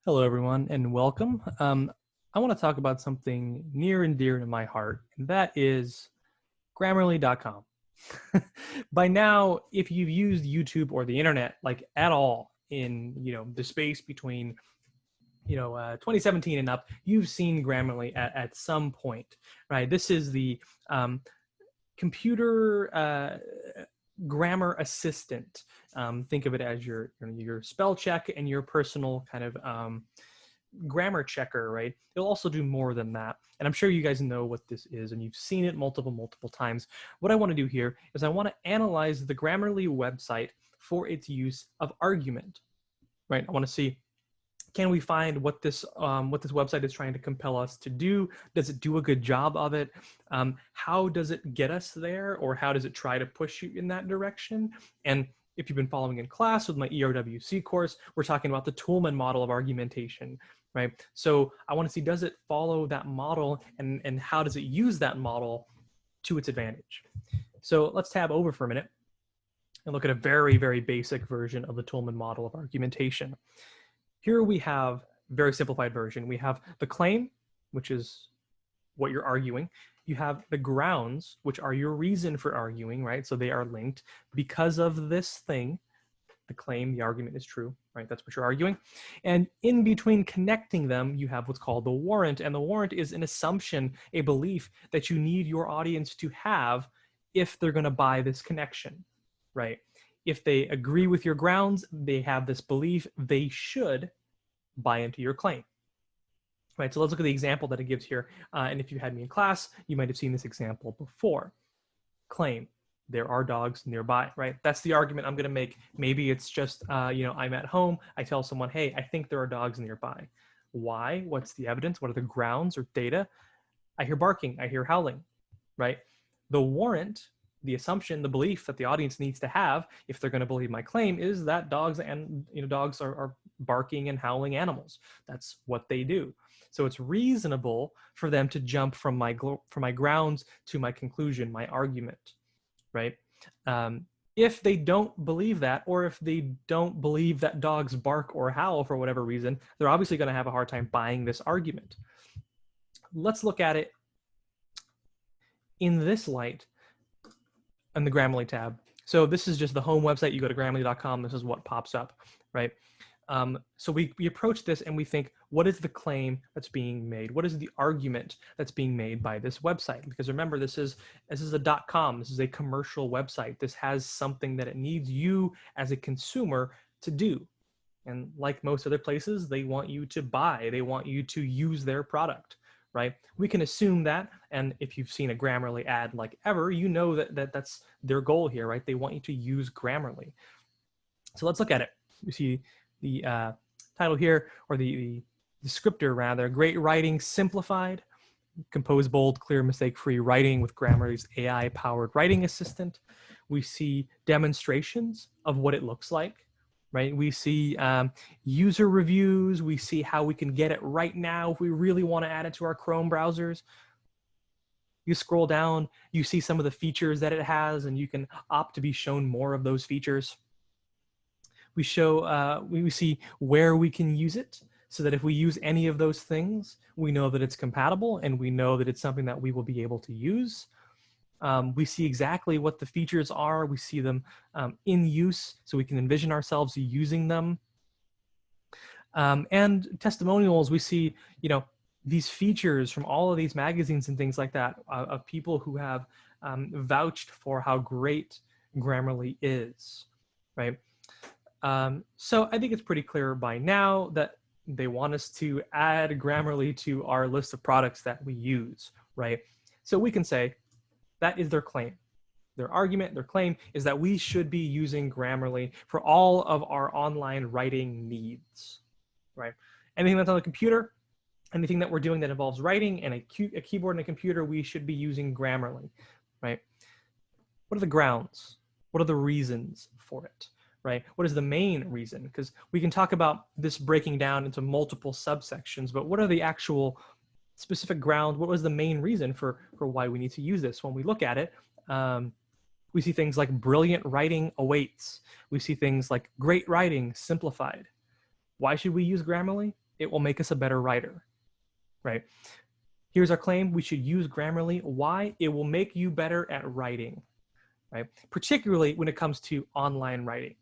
Hello, everyone, and welcome. I want to talk about something near and dear to my heart, and that is Grammarly.com. By now, if you've used YouTube or the internet like at all in the space between 2017 and up, you've seen Grammarly at some point, right? This is the computer grammar assistant. Think of it as your spell check and your personal kind of grammar checker, right? It'll also do more than that. And I'm sure you guys know what this is and you've seen it multiple times. What I want to do here is I want to analyze the Grammarly website for its use of argument, right? I want to see, can we find what this website is trying to compel us to do? Does it do a good job of it? How does it get us there, or how does it try to push you in that direction? And if you've been following in class with my ERWC course, we're talking about the Toulmin model of argumentation, right? So I want to see, does it follow that model, and how does it use that model to its advantage? So let's tab over for a minute and look at a very basic version of the Toulmin model of argumentation. Here we have a very simplified version. We have the claim, which is what you're arguing. You have the grounds, which are your reason for arguing, right? So they are linked. Because of this thing, the claim, the argument is true, right? That's what you're arguing. And in between connecting them, you have what's called the warrant. And the warrant is an assumption, a belief that you need your audience to have if they're going to buy this connection, right? If they agree with your grounds, they have this belief, they should buy into your claim. Right, so let's look at the example that it gives here. And if you had me in class, you might have seen this example before. Claim, there are dogs nearby, right? That's the argument I'm gonna make. Maybe it's just, I'm at home, I tell someone, hey, I think there are dogs nearby. Why? What's the evidence? What are the grounds or data? I hear barking, I hear howling, right? The warrant, the assumption, the belief that the audience needs to have if they're going to believe my claim is that dogs are barking and howling animals. That's what they do. So it's reasonable for them to jump from my grounds to my conclusion, my argument, right? If they don't believe that, or if they don't believe that dogs bark or howl for whatever reason, they're obviously going to have a hard time buying this argument. Let's look at it in this light in the Grammarly tab. So this is just the home website. You go to Grammarly.com. This is what pops up, right? So we approach this and we think, what is the claim that's being made? What is the argument that's being made by this website? Because remember, this is a .com. This is a commercial website. This has something that it needs you as a consumer to do. And like most other places, they want you to buy. They want you to use their product, right? We can assume that, and if you've seen a Grammarly ad like ever, you know that that's their goal here, right? They want you to use Grammarly. So let's look at it. You see the title here, or the descriptor rather: great writing simplified, compose bold, clear, mistake-free writing with Grammarly's AI-powered writing assistant. We see demonstrations of what it looks like, right? We see user reviews. We see how we can get it right now if we really want to add it to our Chrome browsers. You scroll down, you see some of the features that it has, and you can opt to be shown more of those features. We see where we can use it, so that if we use any of those things, we know that it's compatible and we know that it's something that we will be able to use. We see exactly what the features are. We see them in use, so we can envision ourselves using them. And testimonials, we see, these features from all of these magazines and things like that, of people who have vouched for how great Grammarly is, right? So I think it's pretty clear by now that they want us to add Grammarly to our list of products that we use, right? So we can say that is their claim. Their argument, their claim is that we should be using Grammarly for all of our online writing needs, right? Anything that's on the computer, anything that we're doing that involves writing and a keyboard and a computer, we should be using Grammarly, right? What are the grounds? What are the reasons for it? Right? What is the main reason? Because we can talk about this breaking down into multiple subsections, but what are the actual specific grounds? What was the main reason for why we need to use this? When we look at it, we see things like brilliant writing awaits. We see things like great writing simplified. Why should we use Grammarly? it will make us a better writer, right? Here's our claim. We should use Grammarly. Why? It will make you better at writing, right? Particularly when it comes to online writing,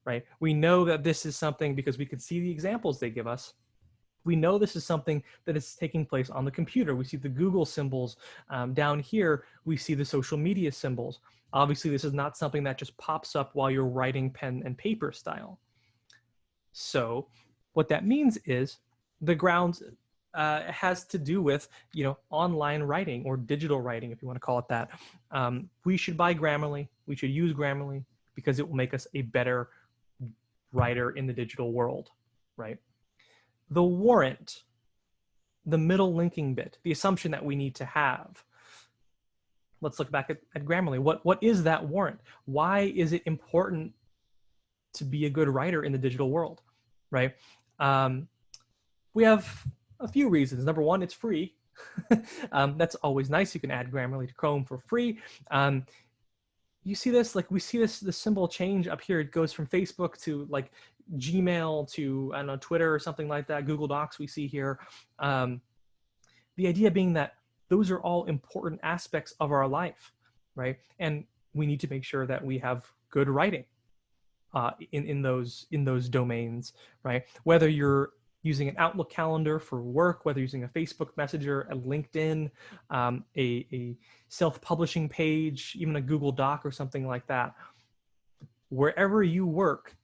right? We know that this is something because we can see the examples they give us. We know this is something that is taking place on the computer. We see the Google symbols. Down here, we see the social media symbols. Obviously, this is not something that just pops up while you're writing pen and paper style. So what that means is the grounds has to do with, online writing or digital writing, if you want to call it that. We should buy Grammarly. We should use Grammarly because it will make us a better writer in the digital world, right? The warrant, the middle linking bit, the assumption that we need to have. Let's look back at Grammarly. What is that warrant? Why is it important to be a good writer in the digital world, right? We have a few reasons. Number one, it's free. That's always nice. You can add Grammarly to Chrome for free. You see this, like we see this symbol change up here. It goes from Facebook to like Gmail to, I don't know, Twitter or something like that. Google Docs we see here. The idea being that those are all important aspects of our life, right? And we need to make sure that we have good writing in those domains, right? Whether you're using an Outlook calendar for work, whether using a Facebook Messenger, a LinkedIn, a self-publishing page, even a Google Doc or something like that. Wherever you work,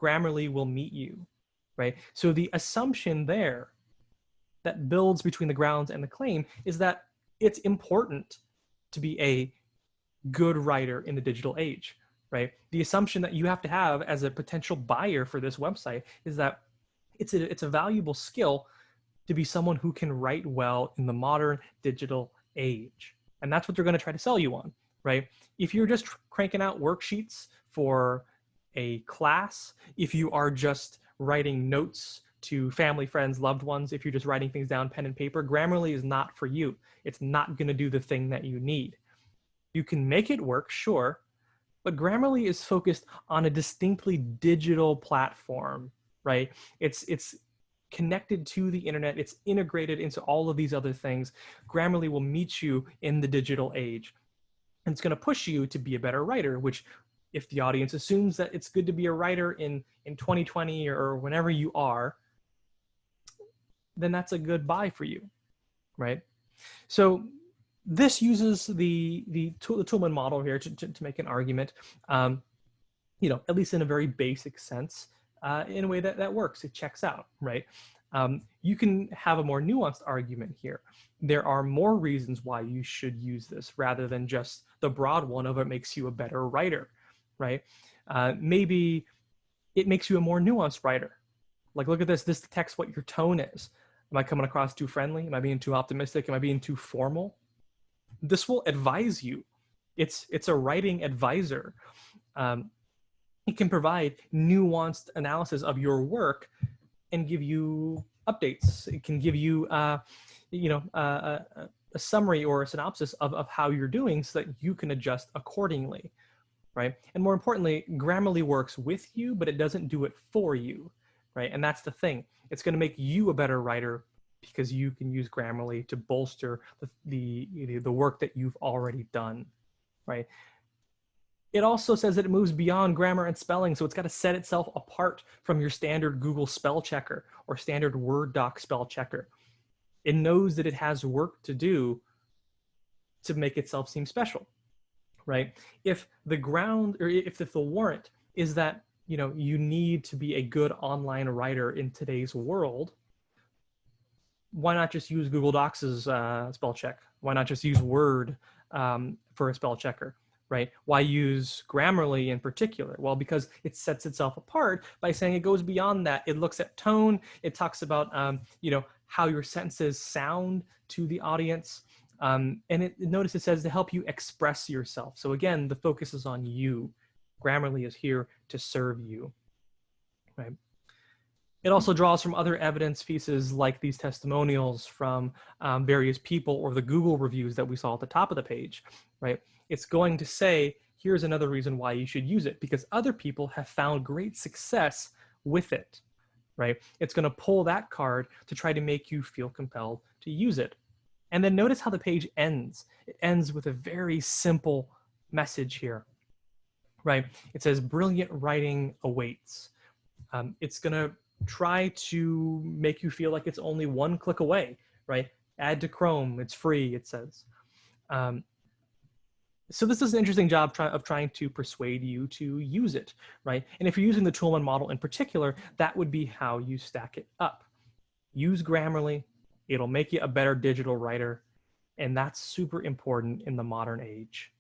Grammarly will meet you, right? So the assumption there that builds between the grounds and the claim is that it's important to be a good writer in the digital age, right? The assumption that you have to have as a potential buyer for this website is that it's a valuable skill to be someone who can write well in the modern digital age. And that's what they're going to try to sell you on, right? If you're just cranking out worksheets for a class, if you are just writing notes to family, friends, loved ones, if you're just writing things down pen and paper, Grammarly is not for you. It's not going to do the thing that you need. You can make it work, sure, but Grammarly is focused on a distinctly digital platform, right? It's connected to the internet. It's integrated into all of these other things. Grammarly will meet you in the digital age. And it's going to push you to be a better writer, which if the audience assumes that it's good to be a writer in 2020 or whenever you are, then that's a good buy for you, right? So this uses the Toulmin model here to make an argument, at least in a very basic sense, in a way that works. It checks out, right? You can have a more nuanced argument here. There are more reasons why you should use this rather than just the broad one of it makes you a better writer, right? Maybe it makes you a more nuanced writer. Like, look at this. This detects what your tone is. Am I coming across too friendly? Am I being too optimistic? Am I being too formal? This will advise you. It's a writing advisor. It can provide nuanced analysis of your work and give you updates. It can give you, a summary or a synopsis of how you're doing so that you can adjust accordingly, right? And more importantly, Grammarly works with you, but it doesn't do it for you, right? And that's the thing. It's going to make you a better writer because you can use Grammarly to bolster the work that you've already done, right? It also says that it moves beyond grammar and spelling, so it's got to set itself apart from your standard Google spell checker or standard Word doc spell checker. It knows that it has work to do to make itself seem special, right? If the ground, or if the warrant is that you need to be a good online writer in today's world, why not just use Google Docs as spell check? Why not just use Word for a spell checker? Right? Why use Grammarly in particular? Well, because it sets itself apart by saying it goes beyond that. It looks at tone. It talks about, how your sentences sound to the audience. And notice it says to help you express yourself. So again, the focus is on you. Grammarly is here to serve you, right? It also draws from other evidence pieces like these testimonials from various people or the Google reviews that we saw at the top of the page, right? It's going to say, here's another reason why you should use it, because other people have found great success with it, right? It's going to pull that card to try to make you feel compelled to use it. And then notice how the page ends. It ends with a very simple message here, right? It says, brilliant writing awaits. It's going to try to make you feel like it's only one click away, right? Add to Chrome, it's free, it says. So this is an interesting job of trying to persuade you to use it, right? And if you're using the Toulmin model in particular, that would be how you stack it up. Use Grammarly, it'll make you a better digital writer, and that's super important in the modern age.